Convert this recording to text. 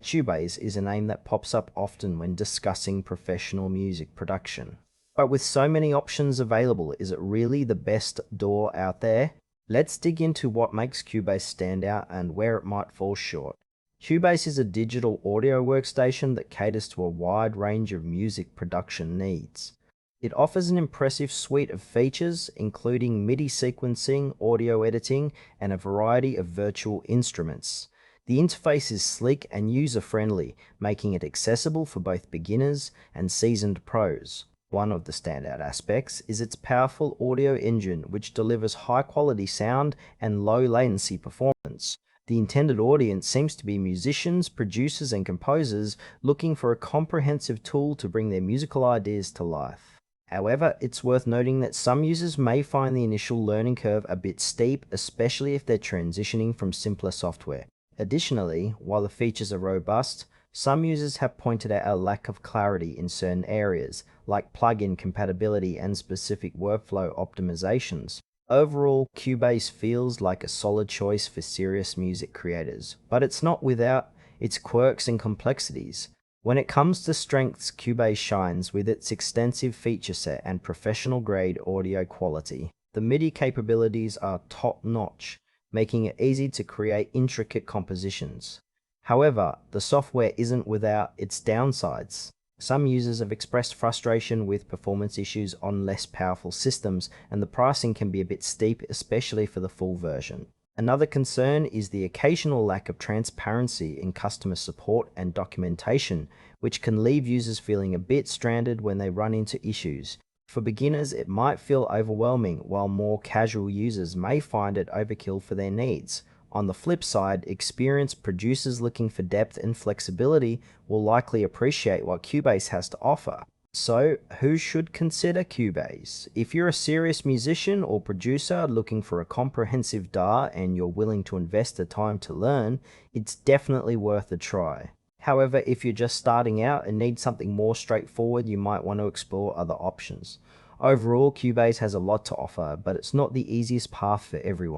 Cubase is a name that pops up often when discussing professional music production. But with so many options available, is it really the best DAW out there? Let's dig into what makes Cubase stand out and where it might fall short. Cubase is a digital audio workstation that caters to a wide range of music production needs. It offers an impressive suite of features, including MIDI sequencing, audio editing, and a variety of virtual instruments. The interface is sleek and user-friendly, making it accessible for both beginners and seasoned pros. One of the standout aspects is its powerful audio engine, which delivers high-quality sound and low-latency performance. The intended audience seems to be musicians, producers, and composers looking for a comprehensive tool to bring their musical ideas to life. However, it's worth noting that some users may find the initial learning curve a bit steep, especially if they're transitioning from simpler software. Additionally, while the features are robust, some users have pointed out a lack of clarity in certain areas, like plugin compatibility and specific workflow optimizations. Overall, Cubase feels like a solid choice for serious music creators, but it's not without its quirks and complexities. When it comes to strengths, Cubase shines with its extensive feature set and professional-grade audio quality. The MIDI capabilities are top-notch, making it easy to create intricate compositions. However, the software isn't without its downsides. Some users have expressed frustration with performance issues on less powerful systems, and the pricing can be a bit steep, especially for the full version. Another concern is the occasional lack of transparency in customer support and documentation, which can leave users feeling a bit stranded when they run into issues. For beginners, it might feel overwhelming, while more casual users may find it overkill for their needs. On the flip side, experienced producers looking for depth and flexibility will likely appreciate what Cubase has to offer. So, who should consider Cubase? If you're a serious musician or producer looking for a comprehensive DAW and you're willing to invest the time to learn, it's definitely worth a try. However, if you're just starting out and need something more straightforward, you might want to explore other options. Overall, Cubase has a lot to offer, but it's not the easiest path for everyone.